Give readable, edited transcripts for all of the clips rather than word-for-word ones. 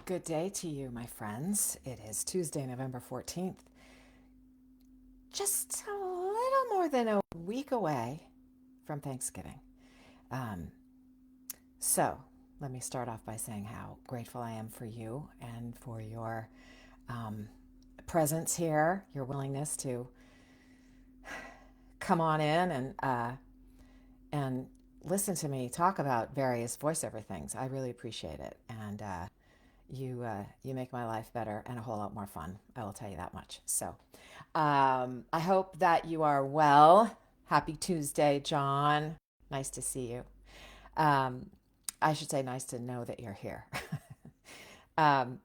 Good day to you, my friends. It is Tuesday, November 14th. Just a little more than a week away from Thanksgiving. Um, so, let me start off by saying how grateful I am for you and for your um, presence here, your willingness to come on in and listen to me talk about various voiceover things. I really appreciate it, and you make my life better and a whole lot more fun. I will tell you that much. So, I hope that you are well. Happy Tuesday, John. Nice to see you. Um, I should say, nice to know that you're here. um,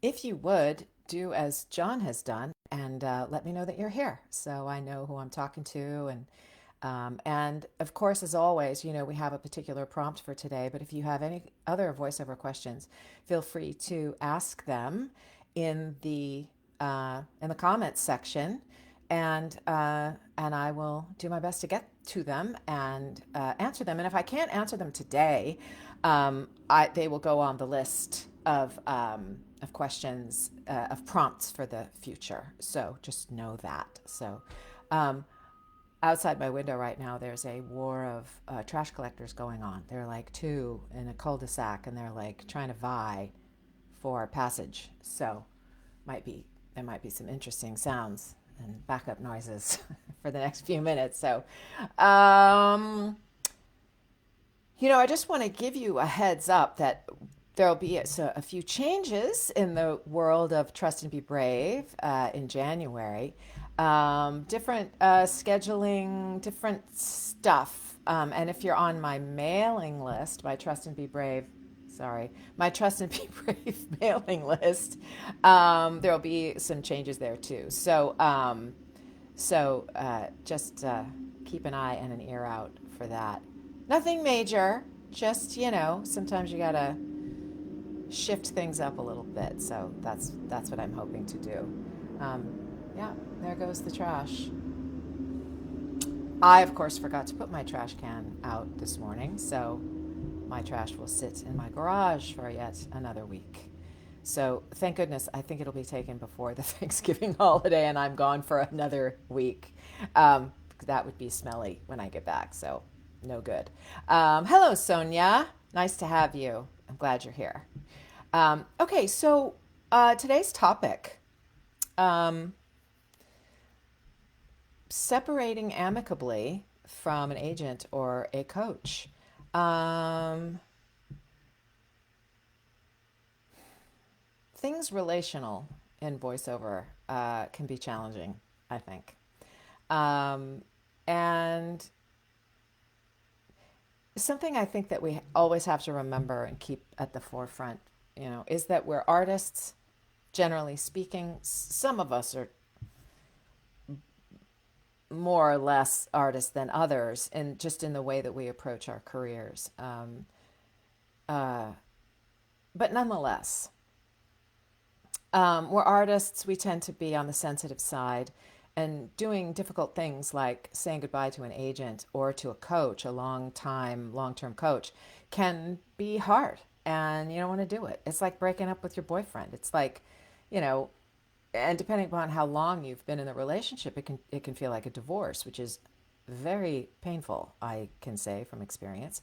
if you would do as John has done and let me know that you're here, so I know who I'm talking to, and of course, as always, we have a particular prompt for today, but if you have any other voiceover questions, feel free to ask them in the comments section, and I will do my best to get to them and answer them. And if I can't answer them today, they will go on the list of questions, of prompts for the future. So just know that. So. Outside my window right now, there's a war of trash collectors going on. They're like two in a cul-de-sac, and they're like trying to vie for passage. So, there might be some interesting sounds and backup noises for the next few minutes. So, I just want to give you a heads up that there'll be a few changes in the world of Trust and Be Brave in January. Different scheduling, different stuff. And if you're on my mailing list, my Trust and Be Brave, my Trust and Be Brave mailing list, there'll be some changes there too. So just keep an eye and an ear out for that. Nothing major, just, sometimes you gotta shift things up a little bit. So that's what I'm hoping to do. Yeah, there goes the trash. I, of course, forgot to put my trash can out this morning, so my trash will sit in my garage for yet another week. So thank goodness, I think it'll be taken before the Thanksgiving holiday, and I'm gone for another week. That would be smelly when I get back, so no good. Hello, Sonia. Nice to have you. I'm glad you're here. Okay, so today's topic. Separating amicably from an agent or a coach. Things relational in voiceover can be challenging, I think. And something I think that we always have to remember and keep at the forefront, is that we're artists, generally speaking. Some of us are more or less artists than others, and just in the way that we approach our careers. But nonetheless, we're artists. We tend to be on the sensitive side, and doing difficult things like saying goodbye to an agent or to a coach, a long-term coach, can be hard, and you don't want to do it. It's like breaking up with your boyfriend. It's like, and depending upon how long you've been in the relationship, it can feel like a divorce, which is very painful, I can say from experience.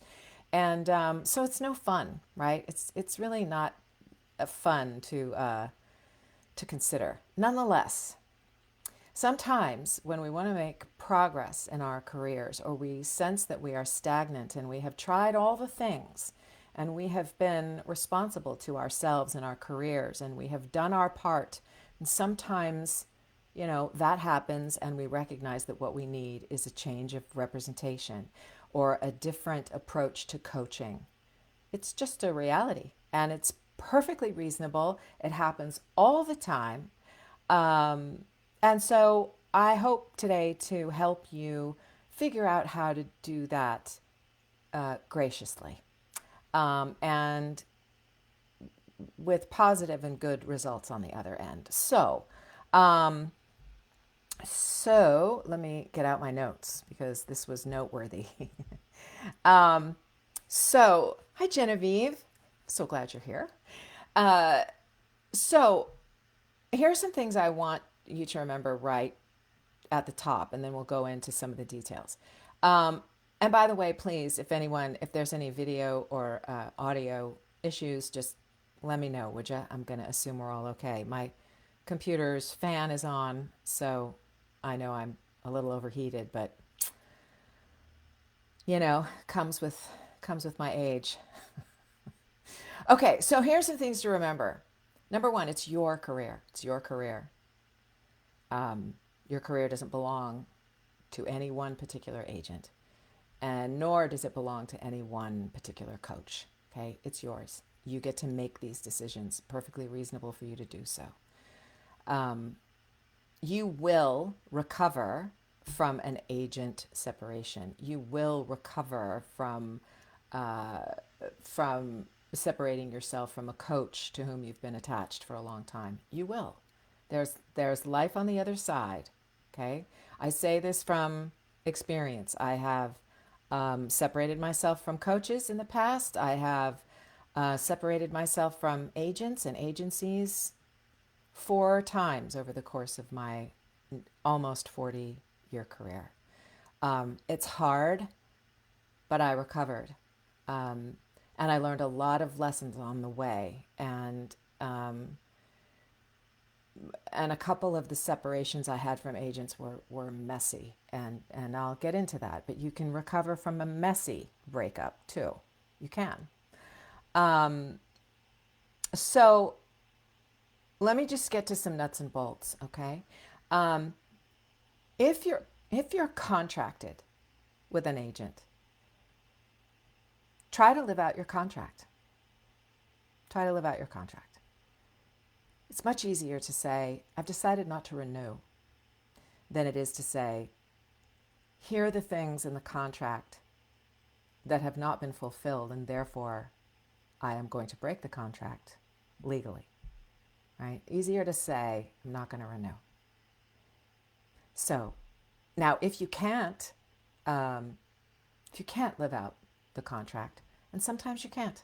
And so it's no fun, right? It's really not fun to consider. Nonetheless, sometimes when we want to make progress in our careers, or we sense that we are stagnant and we have tried all the things, and we have been responsible to ourselves and our careers, and we have done our part, and sometimes, that happens, and we recognize that what we need is a change of representation or a different approach to coaching. It's just a reality, and it's perfectly reasonable. It happens all the time. And so I hope today to help you figure out how to do that graciously, and with positive and good results on the other end. So let me get out my notes because this was noteworthy. So, hi Genevieve. So glad you're here. Uh, so here's some things I want you to remember right at the top, and then we'll go into some of the details. Um, and by the way, please, if there's any video or audio issues, just let me know, would you? I'm going to assume we're all okay. My computer's fan is on, so I know I'm a little overheated, but comes with my age. Okay, so here's some things to remember. Number one, it's your career. It's your career. Your career doesn't belong to any one particular agent, and nor does it belong to any one particular coach. Okay, it's yours. You get to make these decisions. Perfectly reasonable for you to do so. You will recover from an agent separation. You will recover uh, from separating yourself from a coach to whom you've been attached for a long time. You will. There's life on the other side. Okay, I say this from experience. I have separated myself from coaches in the past. I have separated myself from agents and agencies 4 times over the course of my almost 40-year career. It's hard, but I recovered. And I learned a lot of lessons on the way. And a couple of the separations I had from agents were messy. And I'll get into that. But you can recover from a messy breakup too. You can. So let me just get to some nuts and bolts, okay? Um, if you're contracted with an agent, try to live out your contract. Try to live out your contract. It's much easier to say, I've decided not to renew, than it is to say, here are the things in the contract that have not been fulfilled, and therefore I am going to break the contract legally. Right? Easier to say, I'm not going to renew. So now, if you can't live out the contract, and sometimes you can't,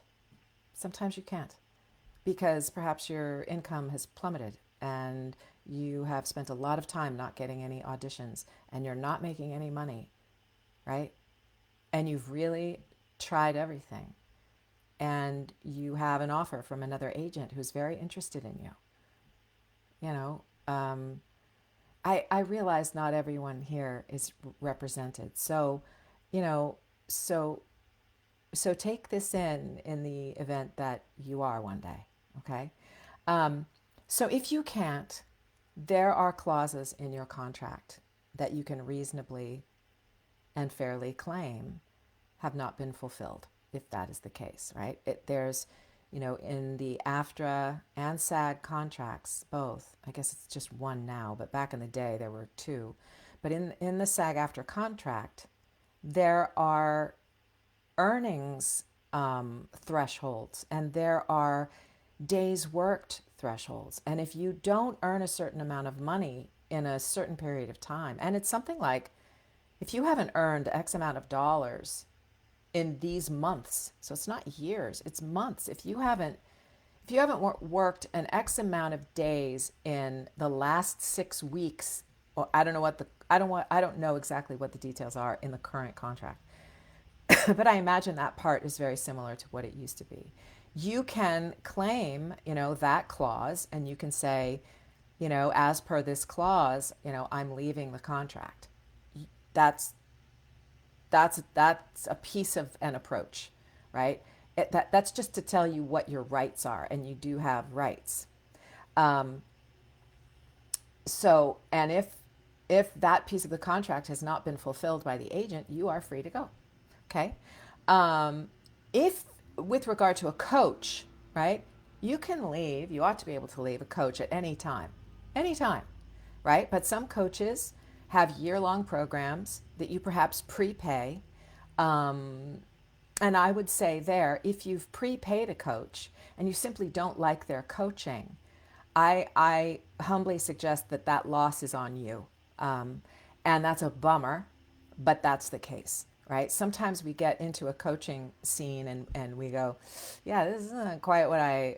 because perhaps your income has plummeted and you have spent a lot of time not getting any auditions and you're not making any money, right? And you've really tried everything and you have an offer from another agent who's very interested in you. You know, I realize not everyone here is represented. So, you know, so so take this in the event that you are one day, okay? Um, so if you can't, there are clauses in your contract that you can reasonably and fairly claim have not been fulfilled, if that is the case, right? There's, in the AFTRA and SAG contracts, both, I guess it's just one now, but back in the day there were two. But in the SAG AFTRA contract, there are earnings thresholds and there are days worked thresholds. And if you don't earn a certain amount of money in a certain period of time, and it's something like if you haven't earned X amount of dollars in these months, so it's not years, it's months. If you haven't worked an X amount of days in the last 6 weeks, or I don't know exactly what the details are in the current contract, but I imagine that part is very similar to what it used to be. You can claim, that clause, and you can say, as per this clause, I'm leaving the contract. That's that's a piece of an approach, right? That's just to tell you what your rights are, and you do have rights. Um, and if that piece of the contract has not been fulfilled by the agent, you are free to go. Okay. Um, if with regard to a coach, right, you can leave. You ought to be able to leave a coach at any time, right? But some coaches have year-long programs that you perhaps prepay. Um, and I would say there, if you've prepaid a coach and you simply don't like their coaching, I humbly suggest that loss is on you. Um, and that's a bummer, but that's the case. right? Sometimes we get into a coaching scene and we go, yeah, this isn't quite what I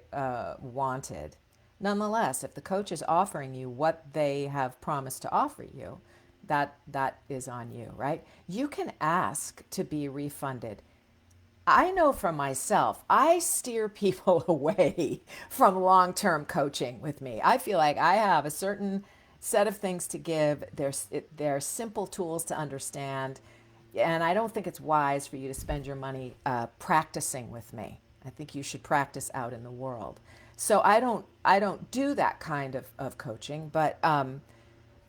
wanted. Nonetheless, if the coach is offering you what they have promised to offer you, that is on you, right? You can ask to be refunded. I know from myself, I steer people away from long term coaching with me. I feel like I have a certain set of things to give. They're simple tools to understand. And I don't think it's wise for you to spend your money practicing with me. I think you should practice out in the world. So I don't do that kind of coaching, but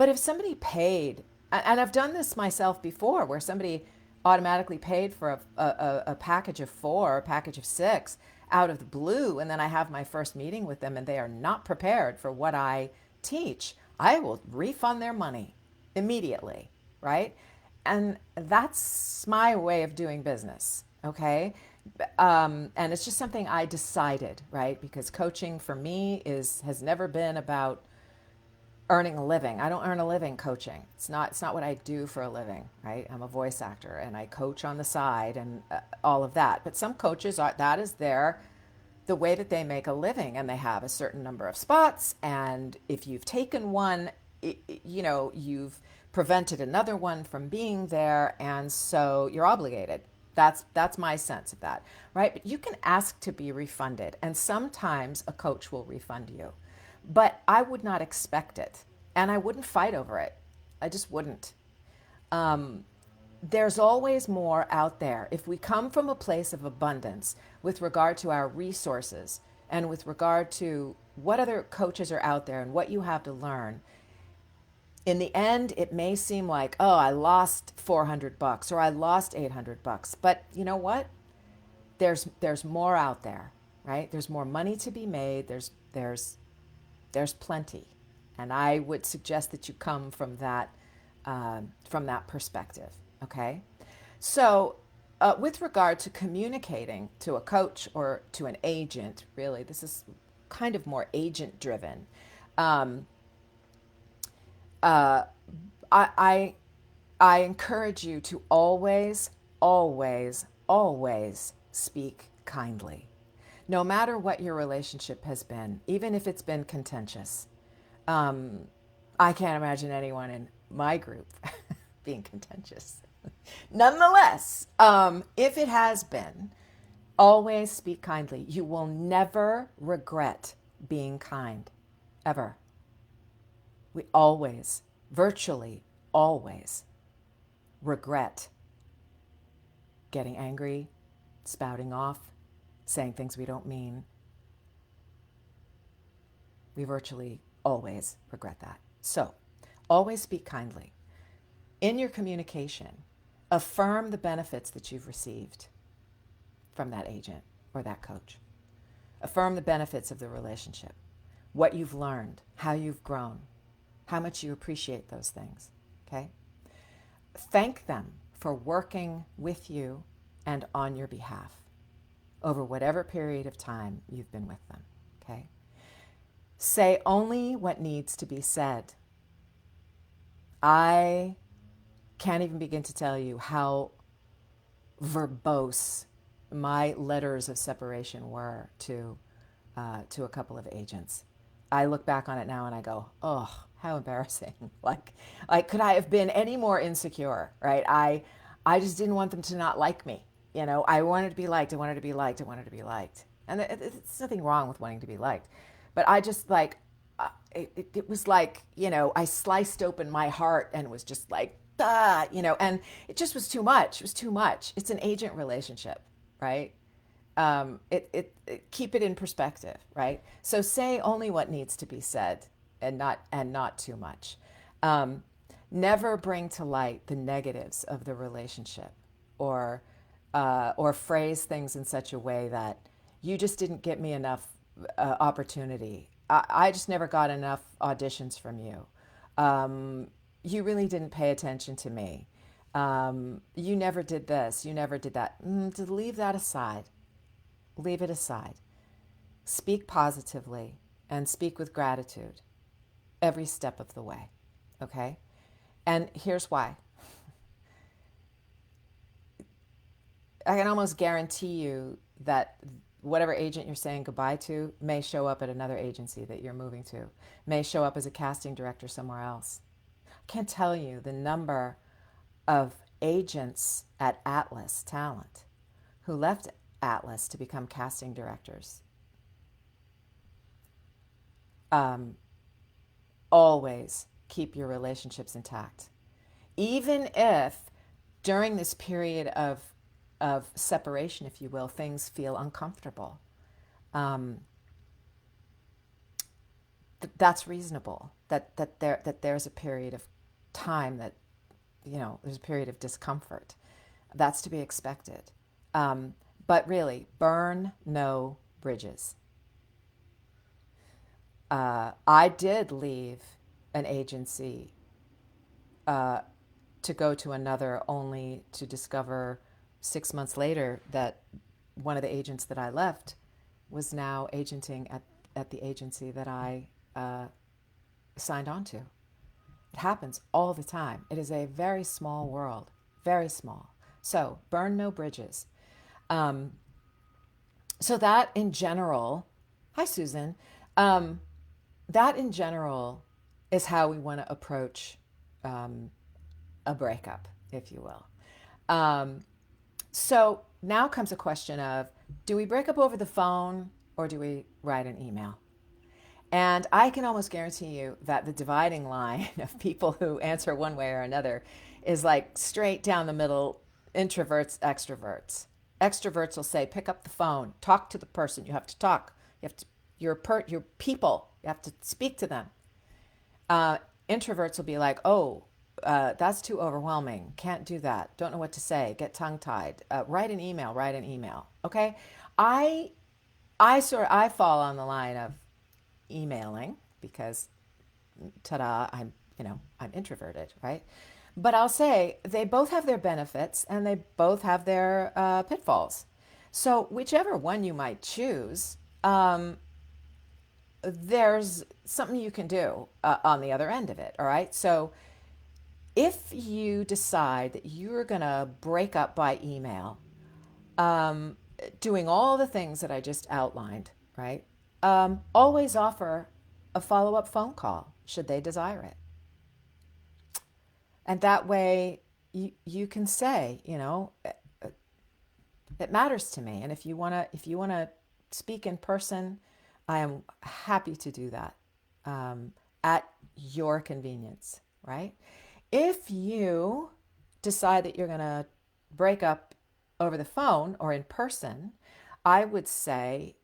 if somebody paid, and I've done this myself before, where somebody automatically paid for a package of four, a package of six out of the blue, and then I have my first meeting with them and they are not prepared for what I teach, I will refund their money immediately, right? And that's my way of doing business, okay? And it's just something I decided, right? Because coaching for me has never been about earning a living. I don't earn a living coaching. It's not what I do for a living, right? I'm a voice actor and I coach on the side and all of that. But some coaches are that is the way that they make a living, and they have a certain number of spots, and if you've taken one, you've prevented another one from being there, and so you're obligated. That's my sense of that, right? But you can ask to be refunded, and sometimes a coach will refund you. But I would not expect it, and I wouldn't fight over it. I just wouldn't. There's always more out there. If we come from a place of abundance with regard to our resources and with regard to what other coaches are out there and what you have to learn, in the end, it may seem like, oh, I lost $400 or I lost $800. But you know what? There's more out there, right? There's more money to be made. There's plenty, and I would suggest that you come from that perspective. Okay, so with regard to communicating to a coach or to an agent, really, this is kind of more agent driven. Um, uh, I, I I encourage you to always, always, always speak kindly, no matter what your relationship has been, even if it's been contentious. Um, I can't imagine anyone in my group being contentious. Nonetheless, if it has been, always speak kindly. You will never regret being kind, ever. We always, virtually always, regret getting angry, spouting off, saying things we don't mean. We virtually always regret that. So, always speak kindly. In your communication, affirm the benefits that you've received from that agent or that coach. Affirm the benefits of the relationship, what you've learned, how you've grown, how much you appreciate those things. Okay? Thank them for working with you and on your behalf over whatever period of time you've been with them. Okay? Say only what needs to be said. I can't even begin to tell you how verbose my letters of separation were to a couple of agents. I look back on it now and I go, oh, how embarrassing. like could I have been any more insecure, right? I just didn't want them to not like me. I wanted to be liked. I wanted to be liked. I wanted to be liked. And it's nothing wrong with wanting to be liked. But I just it was like, I sliced open my heart and was just like, and it just was too much. It was too much. It's an agent relationship, right? Keep it in perspective, right? So say only what needs to be said, and not too much. Never bring to light the negatives of the relationship, or phrase things in such a way that you just didn't get me enough opportunity. I just never got enough auditions from you. You really didn't pay attention to me. You never did this. You never did that. To leave that aside. Leave it aside. Speak positively and speak with gratitude every step of the way. Okay? And here's why. I can almost guarantee you that whatever agent you're saying goodbye to may show up at another agency that you're moving to, may show up as a casting director somewhere else. I can't tell you the number of agents at Atlas Talent who left Atlas to become casting directors. Um, Always keep your relationships intact. Even if during this period of separation, if you will, things feel uncomfortable, um, that's reasonable. That there's a period of time that, there's a period of discomfort. That's to be expected. Um, but really, burn no bridges. I did leave an agency uh, to go to another, only to discover 6 months later that one of the agents that I left was now agenting at the agency that I signed on to. It happens all the time. It is a very small world, very small. So burn no bridges. Um, so that in general, hi Susan, um, that in general is how we want to approach um, a breakup, if you will. Um, so now comes a question of, do we break up over the phone or do we write an email? And I can almost guarantee you that the dividing line of people who answer one way or another is like straight down the middle, introverts, extroverts. Extroverts will say, pick up the phone, talk to the person. You have to talk. You have to, you're people. You have to speak to them. Uh, Introverts will be like, oh, that's too overwhelming. Can't do that. Don't know what to say. Get tongue tied. Write an email. Write an email. Okay. I I fall on the line of emailing because ta-da, I'm introverted, right? But I'll say they both have their benefits and they both have their pitfalls. So whichever one you might choose, there's something you can do on the other end of it. All right. So if you decide that you're going to break up by email, um, doing all the things that I just outlined, right? Always offer a follow up phone call should they desire it. And that way you can say, it matters to me. And if you want to speak in person, I am happy to do that at your convenience, right? If you decide that you're going to break up over the phone or in person, I would say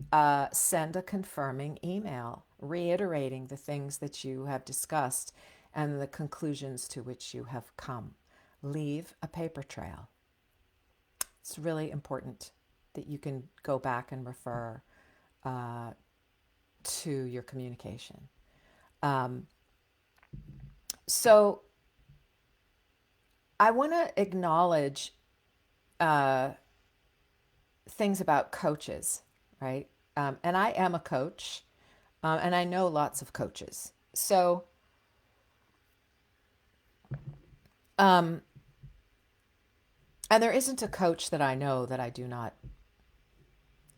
send a confirming email reiterating the things that you have discussed and the conclusions to which you have come. Leave a paper trail. It's really important that you can go back and refer uh, to your communication. Um, so I want to acknowledge uh, things about coaches, right? And I am a coach, and I know lots of coaches. So, um, and there isn't a coach that I know that I do not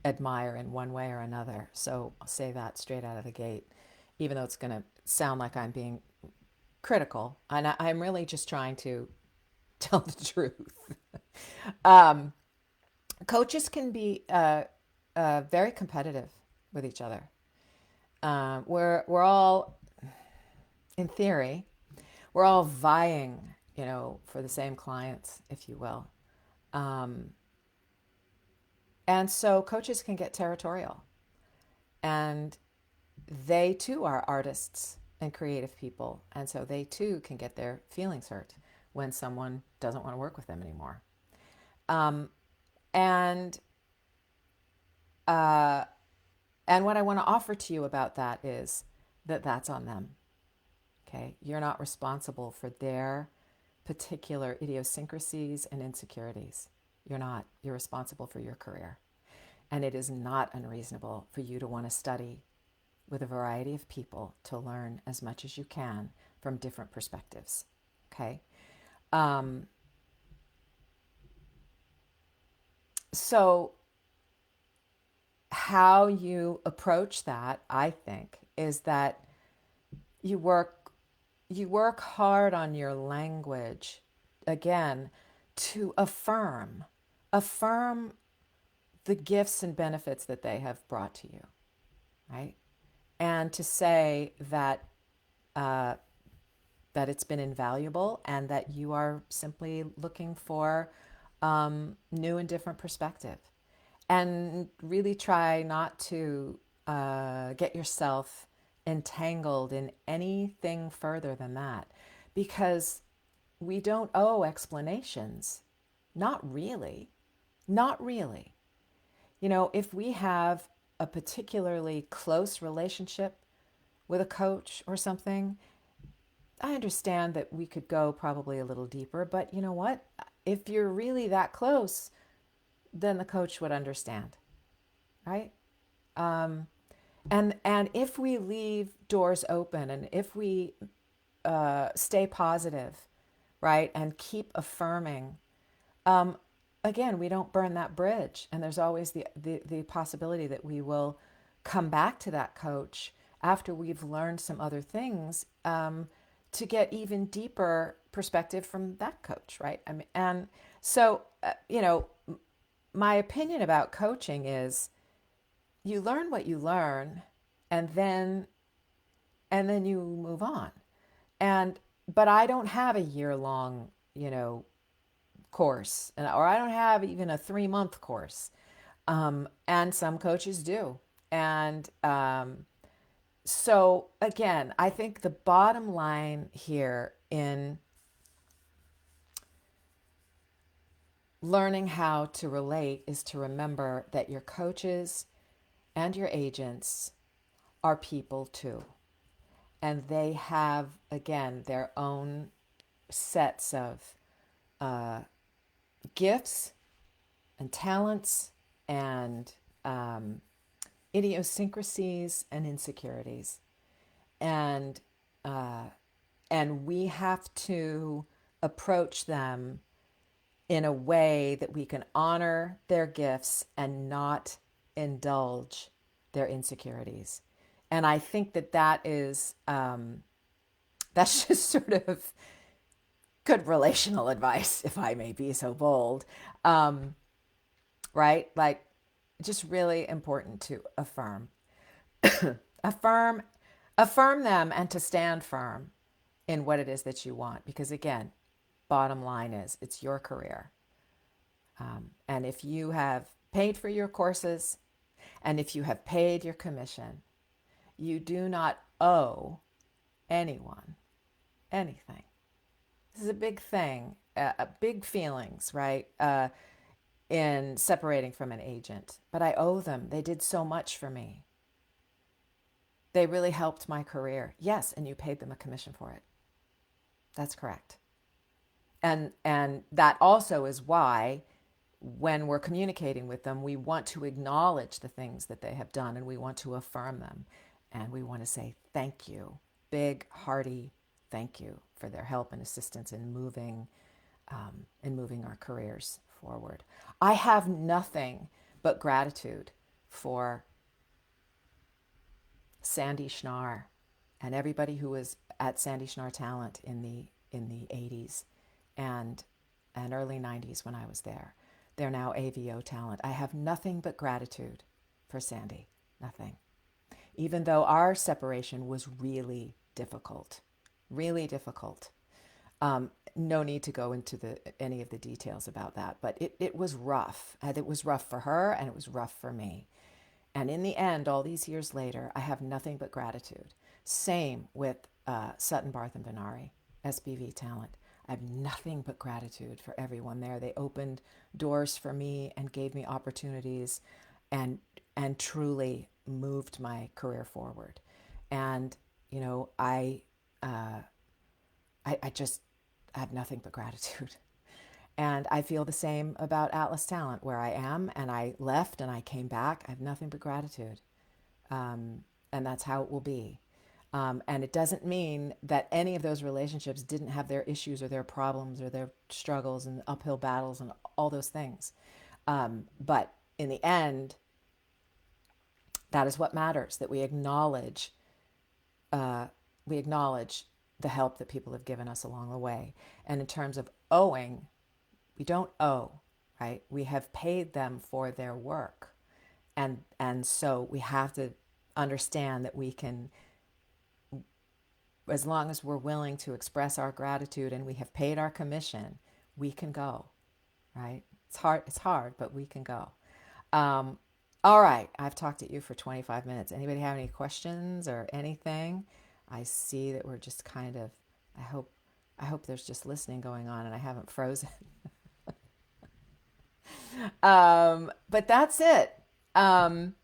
admire in one way or another. So I'll say that straight out of the gate, even though it's going to sound like I'm being critical. And I'm really just trying to tell the truth. um, Coaches can be very competitive with each other. We're all, in theory, we're all vying, for the same clients, if you will. Um, and so coaches can get territorial, and they too are artists and creative people, and so they too can get their feelings hurt when someone doesn't want to work with them anymore. Um, and uh, and what I want to offer to you about that is that that's on them. Okay, you're not responsible for their particular idiosyncrasies and insecurities. You're not. You're responsible for your career. And it is not unreasonable for you to want to study with a variety of people to learn as much as you can from different perspectives. Okay? Um, So how you approach that, I think, is that you work you work hard on your language again to affirm the gifts and benefits that they have brought to you, right? And to say uh, that it's been invaluable and that you are simply looking for new and different perspective. And really try not to get yourself entangled in anything further than that because we don't owe explanations. Not really. Not really. You know, if we have a particularly close relationship with a coach or something, I understand that we could go probably a little deeper, but you know what? If you're really that close, then the coach would understand, right? Um, and if we leave doors open and if we stay positive, right, and keep affirming, um, again, we don't burn that bridge, and there's always the possibility that we will come back to that coach after we've learned some other things to get even deeper perspective from that coach, right? I mean, and so you know, my opinion about coaching is you learn what you learn, and then you move on. And but I don't have a year long, course, or I don't have even a 3 month course. And some coaches do. And so again, I think the bottom line here in learning how to relate is to remember that your coaches and your agents are people too. And they have, again, their own sets of gifts and talents and idiosyncrasies and insecurities. And, uh, and we have to approach them in a way that we can honor their gifts and not indulge their insecurities. And I think that that's just sort of good relational advice, if I may be so bold. Um, right? Like, just really important to affirm, affirm them, and to stand firm in what it is that you want. Because again, bottom line is it's your career. And if you have paid for your courses and if you have paid your commission, you do not owe anyone anything. This is a big thing, big feelings, right? In separating from an agent. But I owe them. They did so much for me. They really helped my career. Yes, and you paid them a commission for it. That's correct. And that also is why when we're communicating with them, we want to acknowledge the things that they have done and we want to affirm them. And we want to say thank you, big, hearty thank you for their help and assistance in moving our careers forward. I have nothing but gratitude for Sandy Schnarr and everybody who was at Sandy Schnarr Talent in the 80s and early 90s when I was there. They're now AVO Talent. I have nothing but gratitude for Sandy. Nothing. Even though our separation was really difficult. Really difficult. No need to go into any of the details about that, but it was rough. And it was rough for her and it was rough for me. And in the end, all these years later, I have nothing but gratitude. Same with Sutton Barth and Benari, SBV Talent. I have nothing but gratitude for everyone there. They opened doors for me and gave me opportunities and truly moved my career forward. And, I just have nothing but gratitude. And I feel the same about Atlas Talent, where I am, and I left and I came back. I have nothing but gratitude. And that's how it will be. And it doesn't mean that any of those relationships didn't have their issues or their problems or their struggles and uphill battles and all those things. But in the end, that is what matters, that we acknowledge the help that people have given us along the way. And in terms of owing, we don't owe, right? We have paid them for their work. And so we have to understand that we can, as long as we're willing to express our gratitude and we have paid our commission, we can go, right? It's hard, but we can go. Um, all right, I've talked at you for 25 minutes. Anybody have any questions or anything? I see that we're just kind of, I hope, I hope there's just listening going on and I haven't frozen. But that's it. Um,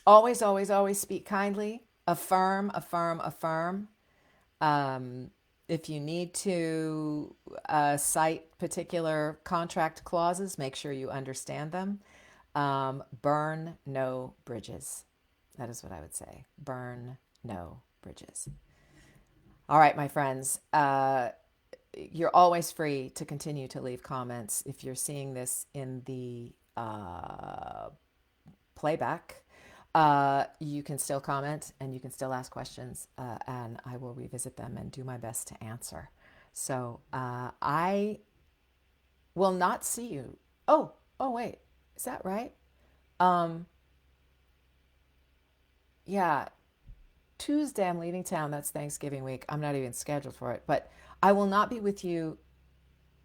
Always, always, always speak kindly. Affirm, affirm, affirm. Um, if you need to cite particular contract clauses, make sure you understand them. Burn no bridges. That is what I would say. Burn no bridges. All right, my friends. You're always free to continue to leave comments. If you're seeing this in the playback, you can still comment and you can still ask questions, and I will revisit them and do my best to answer. So I will not see you. Oh, wait. Is that right? Um, yeah, Tuesday I'm leaving town. That's Thanksgiving week. I'm not even scheduled for it, but I will not be with you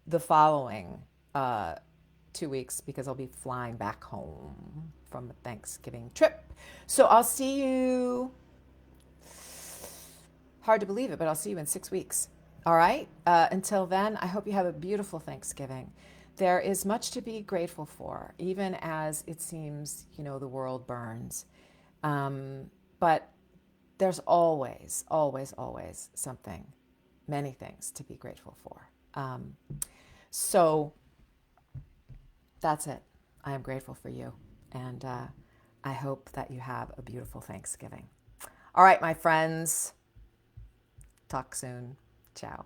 the following 2 weeks because I'll be flying back home from a Thanksgiving trip. So I'll see you. Hard to believe it, but I'll see you in 6 weeks. All right. Until then, I hope you have a beautiful Thanksgiving. There is much to be grateful for, even as it seems, the world burns. But there's always, always, always something, many things to be grateful for. So that's it. I am grateful for you. And I hope that you have a beautiful Thanksgiving. All right, my friends. Talk soon. Ciao.